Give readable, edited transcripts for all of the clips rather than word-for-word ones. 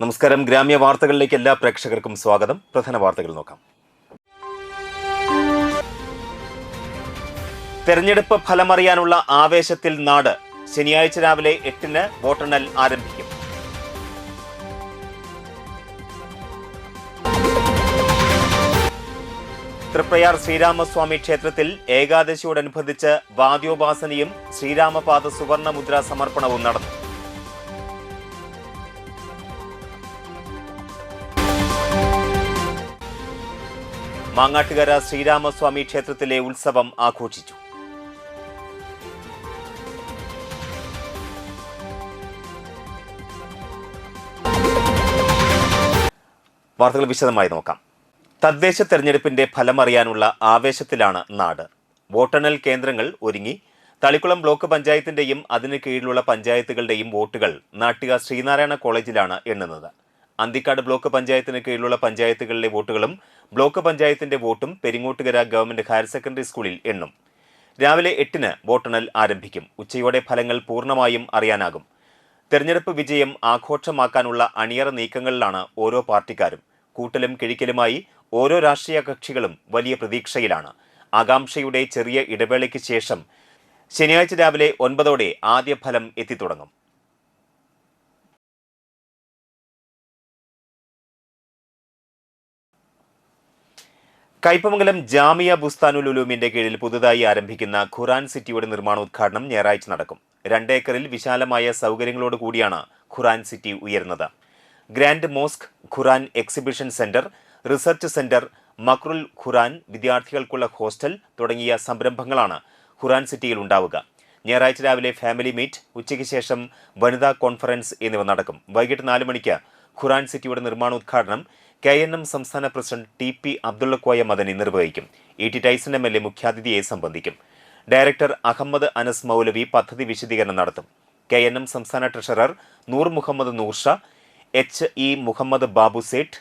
നമസ്കാരം. ഗ്രാമ്യ വാർത്തകളിലേക്ക് എല്ലാ പ്രേക്ഷകർക്കും സ്വാഗതം. പ്രധാന വാർത്തകൾ നോക്കാം. തെരഞ്ഞെടുപ്പ് ഫലമറിയാനുള്ള ആവേശത്തിൽ നാട്. ശനിയാഴ്ച രാവിലെ 8-ന് വോട്ടെണ്ണൽ ആരംഭിക്കും. തൃപ്രയാർ ശ്രീരാമസ്വാമി ക്ഷേത്രത്തിൽ ഏകാദശിയോടനുബന്ധിച്ച് വാദ്യോപാസനയും ശ്രീരാമപാദ സുവർണമുദ്ര സമർപ്പണവും നടന്നു. മാങ്ങാട്ടുകര ശ്രീരാമസ്വാമി ക്ഷേത്രത്തിലെ ഉത്സവം ആഘോഷിച്ചു. വാർത്തകൾ വിശദമായി നോക്കാം. തദ്ദേശ തെരഞ്ഞെടുപ്പിന്റെ ഫലമറിയാനുള്ള ആവേശത്തിലാണ് നാട്. വോട്ടെണ്ണൽ കേന്ദ്രങ്ങൾ ഒരുങ്ങി. തളിക്കുളം ബ്ലോക്ക് പഞ്ചായത്തിന്റെയും അതിന് കീഴിലുള്ള പഞ്ചായത്തുകളുടെയും വോട്ടുകൾ നാട്ടിക ശ്രീനാരായണ കോളേജിലാണ് എണ്ണുന്നത്. അന്തിക്കാട് ബ്ലോക്ക് പഞ്ചായത്തിന് കീഴിലുള്ള പഞ്ചായത്തുകളിലെ വോട്ടുകളും ബ്ലോക്ക് പഞ്ചായത്തിന്റെ വോട്ടും പെരിങ്ങോട്ടുകര ഗവൺമെന്റ് ഹയർ സെക്കൻഡറി സ്കൂളിൽ എണ്ണും. രാവിലെ 8-ന് വോട്ടെണ്ണൽ ആരംഭിക്കും. ഉച്ചയോടെ ഫലങ്ങൾ പൂർണ്ണമായും അറിയാനാകും. തെരഞ്ഞെടുപ്പ് വിജയം ആഘോഷമാക്കാനുള്ള അണിയറ നീക്കങ്ങളിലാണ് ഓരോ പാർട്ടിക്കാരും. കൂട്ടലും കിഴിക്കലുമായി ഓരോ രാഷ്ട്രീയ കക്ഷികളും വലിയ പ്രതീക്ഷയിലാണ്. ആകാംക്ഷയുടെ ചെറിയ ഇടവേളയ്ക്ക് ശേഷം ശനിയാഴ്ച രാവിലെ 9-ഓടെ ആദ്യ ഫലം എത്തിത്തുടങ്ങും. കയ്പമംഗലം ജാമിയ ബുസ്താനുൽ ഉലൂമിന്റെ കീഴിൽ പുതുതായി ആരംഭിക്കുന്ന ഖുറാൻ സിറ്റിയുടെ നിർമ്മാണോദ്ഘാടനം ഞായറാഴ്ച നടക്കും. 2 ഏക്കറിൽ വിശാലമായ സൗകര്യങ്ങളോട് കൂടിയാണ് ഖുറാൻ സിറ്റി ഉയരുന്നത്. ഗ്രാൻഡ് മോസ്ക്, ഖുറാൻ എക്സിബിഷൻ സെന്റർ, റിസർച്ച് സെന്റർ, മക്രുൽ ഖുറാൻ, വിദ്യാർത്ഥികൾക്കുള്ള ഹോസ്റ്റൽ തുടങ്ങിയ സംരംഭങ്ങളാണ് ഖുറാൻ സിറ്റിയിൽ ഉണ്ടാവുക. ഞായറാഴ്ച രാവിലെ ഫാമിലി മീറ്റ്, ഉച്ചയ്ക്ക് ശേഷം വനിതാ കോൺഫറൻസ് എന്നിവ നടക്കും. വൈകിട്ട് 4 മണിക്ക് ഖുറാൻ സിറ്റിയുടെ നിർമ്മാണോദ്ഘാടനം KNM സംസ്ഥാന പ്രസിഡന്റ് TP അബ്ദുള്ളക്കോയ മദനി നിർവഹിക്കും. ET ടൈസൺ MLA മുഖ്യാതിഥിയെ സംബന്ധിക്കും. ഡയറക്ടർ അഹമ്മദ് അനസ് മൗലവി പദ്ധതി വിശദീകരണം നടത്തും. KNM സംസ്ഥാന treasurer Noor Muhammad Noorsha, HE Muhammad Babu Sait,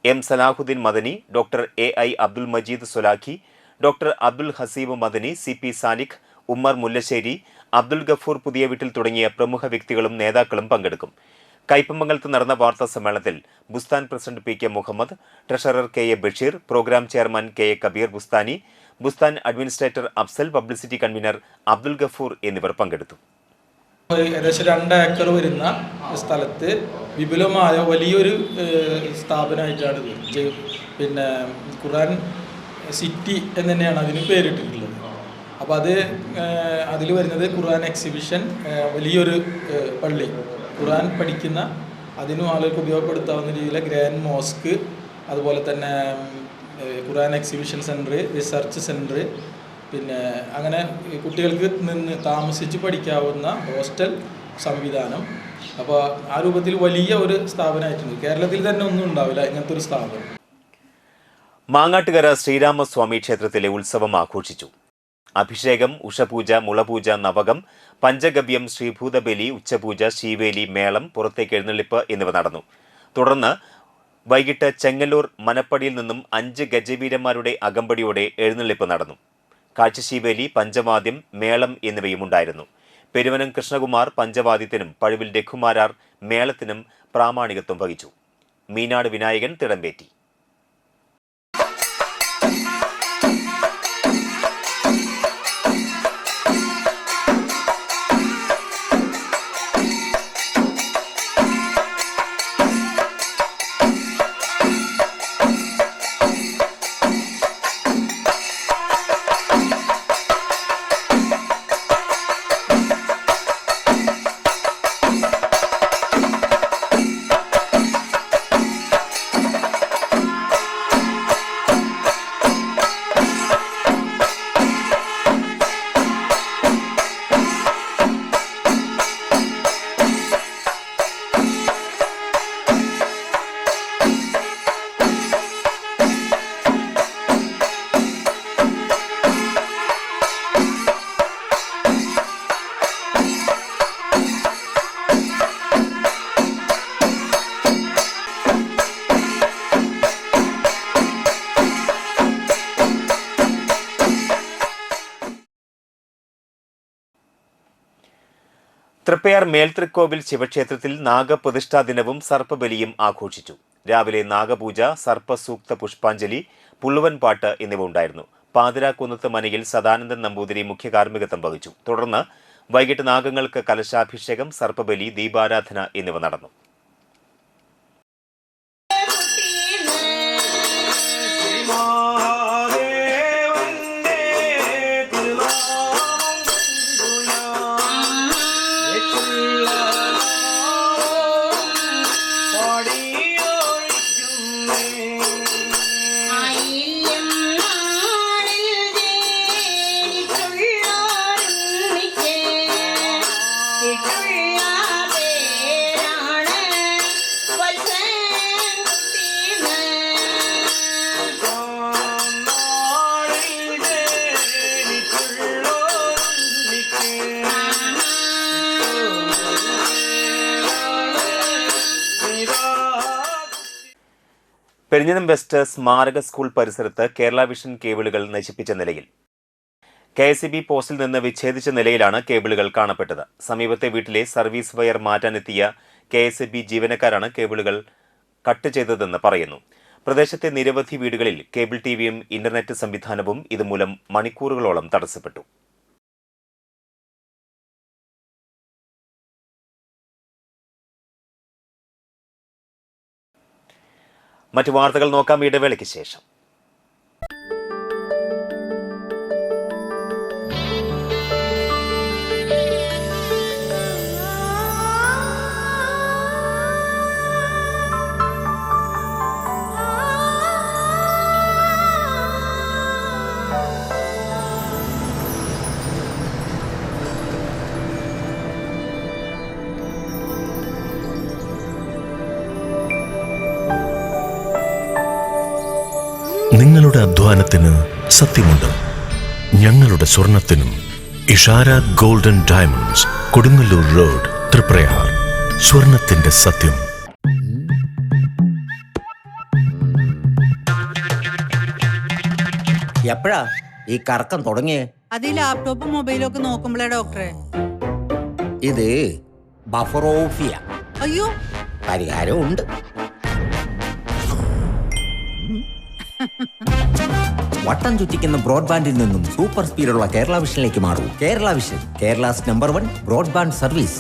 M Salahuddin Madani, doctor AI Abdul Majeed Solakhi, doctor Abdul Haseeb Madani, CP Saliq, Ummer Mullassery, Abdul Gafoor Puthiya Veettil തുടങ്ങിയ പ്രമുഖ വ്യക്തികളും നേതാക്കളും പങ്കെടുക്കും. കയ്പമംഗലത്ത് നടന്ന വാർത്താ സമ്മേളനത്തിൽ Bustan president PK Muhammad, treasurer KA Basheer, programme chairman KA Kabeer Bustani, Bustan administrator Afsal, publicity convener Abdul Gafoor എന്നിവർ പങ്കെടുത്തു. ഏകദേശം 2 ഏക്കർ വരുന്ന സ്ഥലത്ത് വിപുലമായ വലിയൊരു സ്ഥാപനമായിട്ടാണ് പിന്നെ ഖുറാൻ സിറ്റി എന്ന് തന്നെയാണ് അതിന് പേരിട്ടിട്ടുള്ളത്. അപ്പോൾ അതിൽ വരുന്നത് ഖുറാൻ എക്സിബിഷൻ, വലിയൊരു പള്ളി, ഖുറാൻ പഠിക്കുന്ന അതിനും ആളുകൾക്ക് ഉപയോഗപ്പെടുത്താവുന്ന രീതിയിലെ ഗ്രാൻഡ് മോസ്ക്, അതുപോലെ തന്നെ ഖുറാൻ എക്സിബിഷൻ സെൻറ്റർ, റിസർച്ച് സെൻറ്റർ, പിന്നെ അങ്ങനെ കുട്ടികൾക്ക് നിന്ന് താമസിച്ച് പഠിക്കാവുന്ന ഹോസ്റ്റൽ സംവിധാനം. അപ്പോൾ ആ രൂപത്തിൽ വലിയ ഒരു സ്ഥാപനമായിട്ടുണ്ട്. കേരളത്തിൽ തന്നെ ഒന്നും ഉണ്ടാവില്ല ഇങ്ങനത്തെ ഒരു സ്ഥാപനം. മാങ്ങാട്ടുകര ശ്രീരാമസ്വാമി ക്ഷേത്രത്തിലെ ഉത്സവം ആഘോഷിച്ചു. അഭിഷേകം, ഉഷപൂജ, മുളപൂജ, നവകം, പഞ്ചഗവ്യം, ശ്രീഭൂതബലി, ഉച്ചപൂജ, ശീവേലി, മേളം, പുറത്തേക്ക് എഴുന്നള്ളിപ്പ് എന്നിവ നടന്നു. തുടർന്ന് വൈകിട്ട് ചെങ്ങല്ലൂർ മനപ്പടിയിൽ നിന്നും 5 ഗജവീരന്മാരുടെ അകമ്പടിയോടെ എഴുന്നള്ളിപ്പ് നടന്നു. കാഴ്ചശീവേലി, പഞ്ചവാദ്യം, മേളം എന്നിവയും ഉണ്ടായിരുന്നു. പെരുവനം കൃഷ്ണകുമാർ പഞ്ചവാദ്യത്തിനും പഴുവിൽ രഘുമാരാർ മേളത്തിനും പ്രാമാണികത്വം വഹിച്ചു. മീനാട് വിനായകൻ തിടമ്പേറ്റി. തൃപ്പയാർ മേൽതൃക്കോവിൽ ശിവക്ഷേത്രത്തിൽ നാഗപ്രതിഷ്ഠാ ദിനവും സർപ്പബലിയും ആഘോഷിച്ചു. രാവിലെ നാഗപൂജ, സർപ്പസൂക്ത പുഷ്പാഞ്ജലി, പുള്ളുവൻ പാട്ട് എന്നിവ ഉണ്ടായിരുന്നു. പാതിരാക്കുന്നത്ത് മനയിൽ സദാനന്ദൻ നമ്പൂതിരി മുഖ്യ കാർമ്മികത്വം വഹിച്ചു. തുടർന്ന് വൈകിട്ട് നാഗങ്ങൾക്ക് കലശാഭിഷേകം, സർപ്പബലി, ദീപാരാധന എന്നിവ നടന്നു. പെരിഞ്ഞനം വെസ്റ്റ് സ്മാരക സ്കൂൾ പരിസരത്ത് കേരള വിഷൻ കേബിളുകൾ നശിപ്പിച്ച നിലയിൽ. KSEB പോസ്റ്റിൽ നിന്ന് വിച്ഛേദിച്ച നിലയിലാണ് കേബിളുകൾ കാണപ്പെട്ടത്. സമീപത്തെ വീട്ടിലെ സർവീസ് വയർ മാറ്റാനെത്തിയ KSEB ജീവനക്കാരാണ് കേബിളുകൾ കട്ട് ചെയ്തതെന്ന് പറയുന്നു. പ്രദേശത്തെ നിരവധി വീടുകളിൽ കേബിൾ ടിവിയും ഇന്റർനെറ്റ് സംവിധാനവും ഇതുമൂലം മണിക്കൂറുകളോളം തടസ്സപ്പെട്ടു. മറ്റു വാർത്തകൾ നോക്കാം ഇടവേളയ്ക്ക് ശേഷം. നിങ്ങളുടെ അധ്വാനത്തിന് സത്യമുണ്ട്. ഞങ്ങളുടെ സ്വർണത്തിനും. Ishara golden diamonds, Kodungallur road, Triprayar. സ്വർണത്തിന്റെ സത്യം. എപ്പോഴാ ഈ കറക്കം തുടങ്ങിയേ? അത് ഈ ലാപ്ടോപ്പും മൊബൈലും ഒക്കെ നോക്കുമ്പോഴേ ഡോക്ടറെ. ഇത് ബഫറോഫിയ. അയ്യോ, പരിഹാരം ഉണ്ട്. വട്ടം ചുറ്റിക്കുന്ന ബ്രോഡ്ബാൻഡിൽ നിന്നും സൂപ്പർ സ്പീഡുള്ള കേരള വിഷനിലേക്ക് മാറൂ. Kerala vision, Kerala's number 1 broadband service.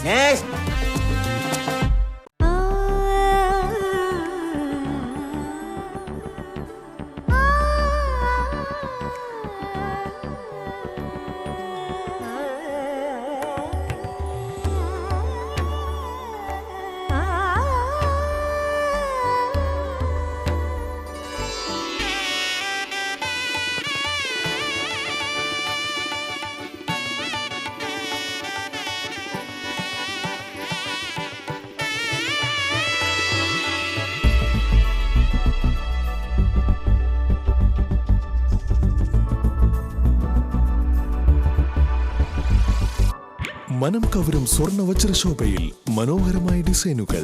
മനം കവരും സ്വർണ്ണ വജ്രശോഭയിൽ മനോഹരമായ ഡിസൈനുകൾ,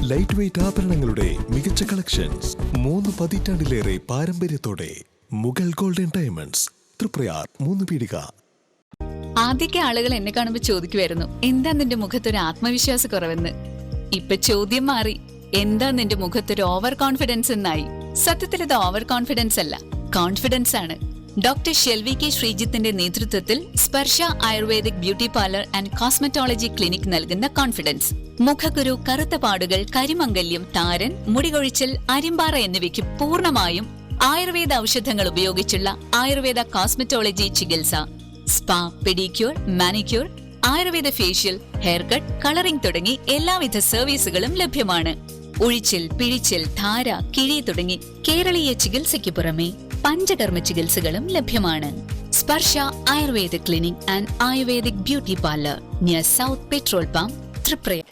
ലൈറ്റ് വെയ്റ്റ് ആഭരണങ്ങളുടെ മികച്ച കളക്ഷൻസ്. 3 പതിറ്റാണ്ടിലേറെ പാരമ്പര്യത്തോടെ മുഗൾ ഗോൾഡൻ ഡയമണ്ട്സ്, തൃപ്രയാർ 3 പീടിക. ആദ്യമൊക്കെ ആളുകൾ എന്നെ കാണുമ്പോൾ ചോദിക്കുമായിരുന്നു, എന്താ നിന്റെ മുഖത്തൊരു ആത്മവിശ്വാസ കുറവെന്ന്. ഇപ്പൊ ചോദ്യം മാറി, എന്താ നിന്റെ മുഖത്തൊരു ഓവർ കോൺഫിഡൻസ് എന്നായി. സത്യത്തിൽ ഇത് ഓവർ കോൺഫിഡൻസ് അല്ല, കോൺഫിഡൻസ് ആണ്. ഡോക്ടർ ഷെൽവി കെ ശ്രീജിത്തിന്റെ നേതൃത്വത്തിൽ Sparsha ayurvedic beauty parlour and cosmetology clinic നൽകുന്ന കോൺഫിഡൻസ്. മുഖക്കുരു, കറുത്ത പാടുകൾ, കരിമംഗല്യം, താരൻ, മുടികൊഴിച്ചൽ, അരിമ്പാറ എന്നിവയ്ക്ക് പൂർണ്ണമായും ആയുർവേദ ഔഷധങ്ങൾ ഉപയോഗിച്ചുള്ള ആയുർവേദ കോസ്മെറ്റോളജി ചികിത്സ. Spa, pedicure, manicure, Ayurveda facial, hair cut, colouring തുടങ്ങി എല്ലാവിധ സർവീസുകളും ലഭ്യമാണ്. ഉഴിച്ചിൽ, പിഴിച്ചിൽ, ധാര, കിഴി തുടങ്ങി കേരളീയ ചികിത്സയ്ക്ക് പുറമെ പഞ്ചകർമ്മ ചികിത്സകളും ലഭ്യമാണ്. Sparsha Ayurveda clinic and ayurvedic beauty parlour near south petrol pump, Triprayar.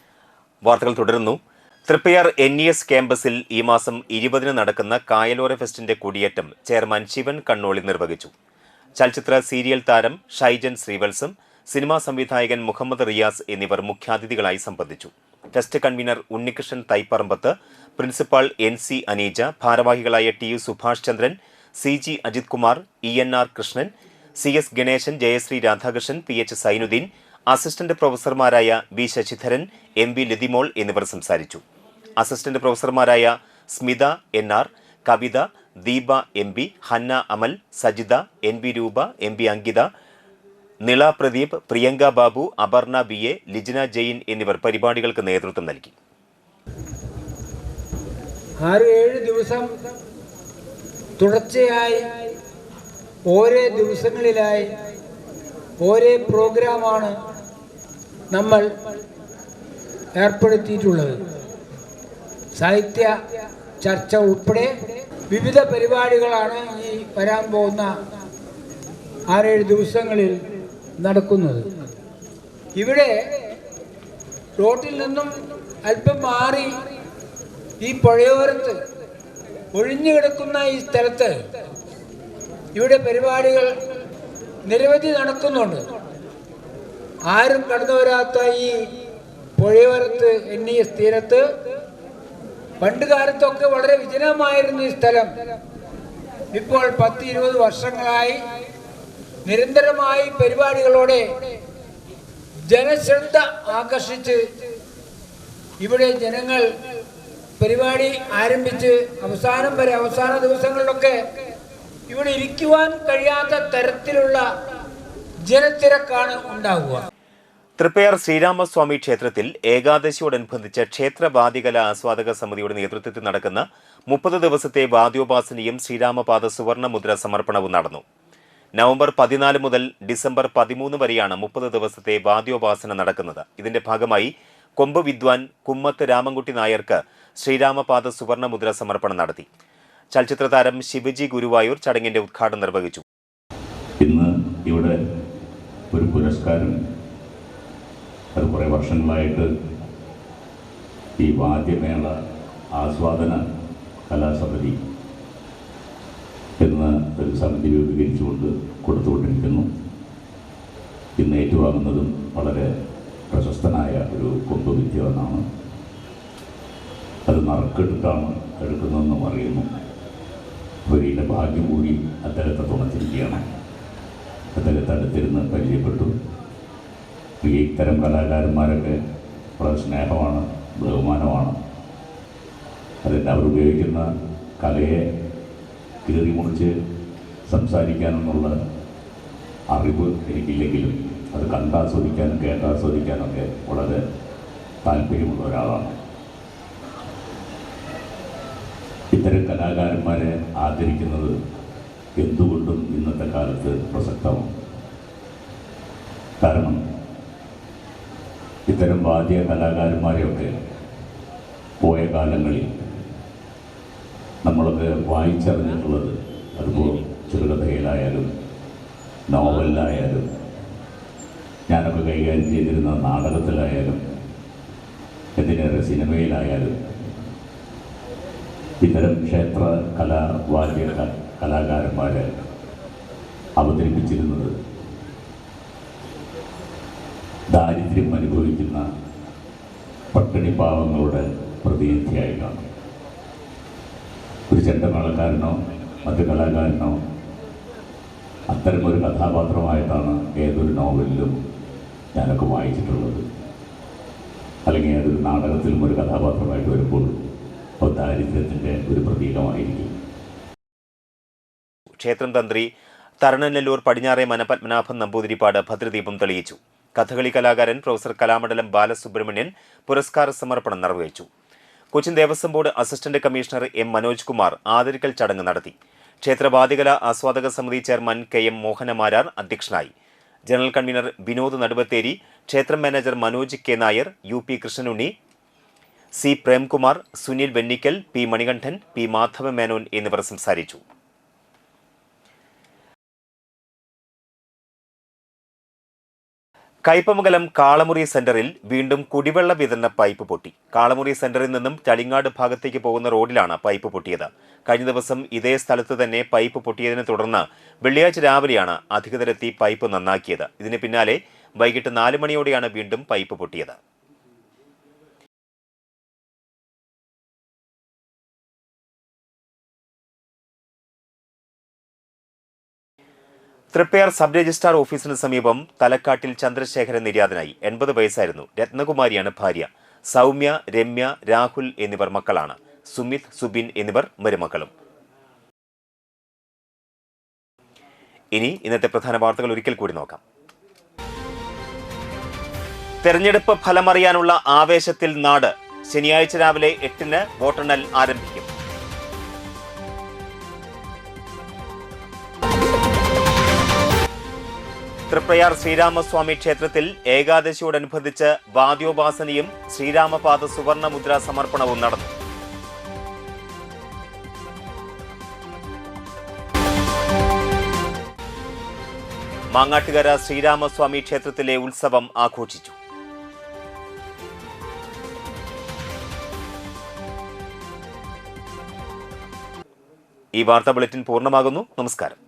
വാർത്തകൾ തുടരുന്നു. തൃപ്പയാർ NES ക്യാമ്പസിൽ ഈ മാസം 20 നടക്കുന്ന കായലോര ഫെസ്റ്റിന്റെ കൊടിയേറ്റം ചെയർമാൻ ശിവൻ കണ്ണോളി നിർവഹിച്ചു. ചലച്ചിത്ര സീരിയൽ താരം ഷൈജൻ ശ്രീവത്സം, സിനിമാ സംവിധായകൻ മുഹമ്മദ് റിയാസ് എന്നിവർ മുഖ്യാതിഥികളായി സംബന്ധിച്ചു. Fest convener Unnikrishnan Thaipparambath, principal NC Aneeja, ഭാരവാഹികളായ TU Subhash Chandran, CG Ajith Kumar, ENR Krishnan, CS Ganesan, Jayasree Radhakrishnan, PH Sainuddin, assistant പ്രൊഫസർമാരായ V Sasidharan, M V Lathimol എന്നിവർ സംസാരിച്ചു. അസിസ്റ്റന്റ് പ്രൊഫസർമാരായ Smitha NR, Kavitha, Deepa MB, Hanna Amal, Sajitha, NB Roopa, MB Ankitha, Nila Pradeep, Priyanka Babu, Aparna BA, Lijina Jain എന്നിവർ പരിപാടികൾക്ക് നേതൃത്വം നൽകി. 6-7 ദിവസം തുടർച്ചയായി ഓരോ ദിവസങ്ങളിലായി ഓരോ പ്രോഗ്രാമാണ് നമ്മൾ ഏർപ്പെടുത്തിയിട്ടുള്ളത്. സാഹിത്യ ചർച്ച ഉൾപ്പെടെ വിവിധ പരിപാടികളാണ് ഈ വരാൻ പോകുന്ന 6-7 ദിവസങ്ങളിൽ നടക്കുന്നത്. ഇവിടെ റോട്ടിൽ നിന്നും അല്പം മാറി ഈ പുഴയോരത്ത് ഒഴിഞ്ഞു കിടക്കുന്ന ഈ സ്ഥലത്ത് ഇവിടെ പരിപാടികൾ നിരവധി നടക്കുന്നുണ്ട്. ആരും കടന്നു വരാത്ത ഈ പുഴയോരത്ത് എണ്ണിയ തീരത്ത് പണ്ട് കാലത്തൊക്കെ വളരെ വിജനമായിരുന്നു ഈ സ്ഥലം. ഇപ്പോൾ 10-20 വർഷങ്ങളായി നിരന്തരമായി പരിപാടികളോടെ ജനശ്രദ്ധ ആകർഷിച്ച് ഇവിടെ ജനങ്ങൾ പരിപാടി ആരംഭിച്ച് അവസാന ദിവസങ്ങളിലൊക്കെ ഇവിടെ ഇരിക്കുവാൻ കഴിയാത്ത തരത്തിലുള്ള ജനത്തിരക്കാണ് ഉണ്ടാവുക. തൃപ്പയാർ ശ്രീരാമസ്വാമി ക്ഷേത്രത്തിൽ ഏകാദശിയോടനുബന്ധിച്ച് ക്ഷേത്രവാദികല ആസ്വാദക സമിതിയുടെ നേതൃത്വത്തിൽ നടക്കുന്ന 30 ദിവസത്തെ വാദ്യോപാസനയും ശ്രീരാമപാദ സുവർണമുദ്ര സമർപ്പണവും നടന്നു. നവംബർ 14 മുതൽ ഡിസംബർ 13 വരെയാണ് 30 ദിവസത്തെ വാദ്യോപാസന നടക്കുന്നത്. ഇതിന്റെ ഭാഗമായി കൊമ്പ് വിദ്വാൻ കുമ്മത്ത് രാമൻകുട്ടി നായർക്ക് ശ്രീരാമപാദ സുവർണമുദ്ര സമർപ്പണം നടത്തി. ചലച്ചിത്ര താരം ശിവജി ഗുരുവായൂർ ചടങ്ങിന്റെ ഉദ്ഘാടനം നിർവഹിച്ചു. ഇന്ന് ഇവിടെ ഒരു പുരസ്കാരം, അത് കുറേ വർഷങ്ങളായിട്ട് ഈ വാദ്യമേള ആസ്വാദന കലാസമിതി എന്ന ഒരു സമിതി രൂപീകരിച്ചുകൊണ്ട് കൊടുത്തുകൊണ്ടിരിക്കുന്നു. ഇന്ന് ഏറ്റുവാങ്ങുന്നതും വളരെ പ്രശസ്തനായ ഒരു കൊമ്പ് വിദ്വാനാണ്. അത് നറുക്കെടുത്താണ് എടുക്കുന്നതെന്നും അറിയുന്നു. അവരുടെ ഭാഗ്യം കൂടി അദ്ദേഹത്തെ തുണച്ചിരിക്കുകയാണ്. അദ്ദേഹത്തെ അടുത്തിരുന്ന് പരിചയപ്പെട്ടു. ഇത്തരം കലാകാരന്മാരൊക്കെ വളരെ സ്നേഹമാണ്, ബഹുമാനമാണ്. അതിൻ്റെ അവർ ഉപയോഗിക്കുന്ന കലയെ കീറി മുറിച്ച് സംസാരിക്കാനെന്നുള്ള അറിവ് എനിക്കില്ലെങ്കിലും അത് കണ്ടാസ്വദിക്കാനും കേട്ടാസ്വദിക്കാനൊക്കെ വളരെ താല്പര്യമുള്ള ഒരാളാണ്. ഇത്തരം കലാകാരന്മാരെ ആദരിക്കുന്നത് എന്തുകൊണ്ടും ഇന്നത്തെ കാലത്ത് പ്രസക്തമാണ്. കാരണം ഇത്തരം വാദ്യ കലാകാരന്മാരെയൊക്കെ പോയ കാലങ്ങളിൽ നമ്മളൊക്കെ വായിച്ചറിഞ്ഞിട്ടുള്ളത്, അതുപോലെ ചെറുകഥയിലായാലും നോവലിലായാലും ഞാനൊക്കെ കൈകാര്യം ചെയ്തിരുന്ന നാടകത്തിലായാലും എന്തിനേറെ സിനിമയിലായാലും ഇത്തരം ക്ഷേത്ര വാദ്യ കലാകാരന്മാരെ അവതരിപ്പിച്ചിരുന്നത് ദാരിദ്ര്യം അനുഭവിക്കുന്ന പട്ടിണിപ്പാവങ്ങളുടെ പ്രതിനിധിയായിട്ടാണ്. ഒരു ചെണ്ടമേളക്കാരനോ മറ്റു കലാകാരനോ അത്തരമൊരു കഥാപാത്രമായിട്ടാണ് ഏതൊരു നോവലിലും ഞാനൊക്കെ വായിച്ചിട്ടുള്ളത്. അല്ലെങ്കിൽ ഏതൊരു നാടകത്തിലും ഒരു കഥാപാത്രമായിട്ട് വരുമ്പോൾ അത് ദാരിദ്ര്യത്തിൻ്റെ ഒരു പ്രതീകമായിരിക്കും. ക്ഷേത്രം തന്ത്രി തരണനെല്ലൂർ പടിഞ്ഞാറെ മനപത്മനാഭൻ നമ്പൂതിരിപ്പാട് ഭദ്രദീപം തെളിയിച്ചു. കഥകളി കലാകാരൻ പ്രൊഫസർ കലാമണ്ഡലം ബാലസുബ്രഹ്മണ്യൻ പുരസ്കാര സമർപ്പണം നിർവഹിച്ചു. Cochin Devaswom board assistant commissioner M. Manoj Kumar ആദരിക്കൽ ചടങ്ങ് നടത്തി. ക്ഷേത്രവാദികല ആസ്വാദക സമിതി ചെയർമാൻ KM. മോഹനമാരാർ അധ്യക്ഷനായി. ജനറൽ കൺവീനർ വിനോദ് നടുവത്തേരി, ക്ഷേത്രം manager Manoj K. Nair, UP Krishnanunni, C. Premkumar, Sunil Vennikkal, P. Manikandan, P. Madhava Menon എന്നിവർ സംസാരിച്ചു. കയ്പമംഗലം കാളമുറി സെന്ററിൽ വീണ്ടും കുടിവെള്ള വിതരണ പൈപ്പ് പൊട്ടി. കാളമുറി സെന്ററിൽ നിന്നും ചളിങ്ങാട് ഭാഗത്തേക്ക് പോകുന്ന റോഡിലാണ് പൈപ്പ് പൊട്ടിയത്. കഴിഞ്ഞ ദിവസം ഇതേ സ്ഥലത്ത് തന്നെ പൈപ്പ് പൊട്ടിയതിനെ തുടർന്ന് വെള്ളിയാഴ്ച രാവിലെയാണ് അധികൃതരെത്തി പൈപ്പ് നന്നാക്കിയത്. ഇതിന് പിന്നാലെ വൈകിട്ട് 4 മണിയോടെയാണ് വീണ്ടും പൈപ്പ് പൊട്ടിയത്. തൃപ്പയാർ സബ് രജിസ്ട്രാർ ഓഫീസിന് സമീപം തലക്കാട്ടിൽ ചന്ദ്രശേഖരൻ നിര്യാതനായി. 80 വയസ്സായിരുന്നു. രത്നകുമാരിയാണ് ഭാര്യ. സൗമ്യ, രമ്യ, രാഹുൽ എന്നിവർ മക്കളാണ്. സുമിത്, സുബിൻ എന്നിവർ മരുമക്കളും. ഇനി ഇന്നത്തെ പ്രധാന വാർത്തകൾ ഒരിക്കൽ കൂടി നോക്കാം. തെരഞ്ഞെടുപ്പ് ഫലമറിയാനുള്ള ആവേശത്തിൽ നാട്. ശനിയാഴ്ച രാവിലെ 8-ന് വോട്ടെണ്ണൽ ആരംഭിക്കും. തൃപ്രയാർ ശ്രീരാമസ്വാമി ക്ഷേത്രത്തിൽ ഏകാദശിയോടനുബന്ധിച്ച് വാദ്യോപാസനയും ശ്രീരാമപാദ സുവർണമുദ്ര സമർപ്പണവും നടന്നു. മാങ്ങാട്ടുകര ശ്രീരാമസ്വാമി ക്ഷേത്രത്തിലെ ഉത്സവം ആഘോഷിച്ചു. ഈ വാർത്താ ബുള്ളറ്റിൻ പൂർണ്ണമാകുന്നു. നമസ്കാരം.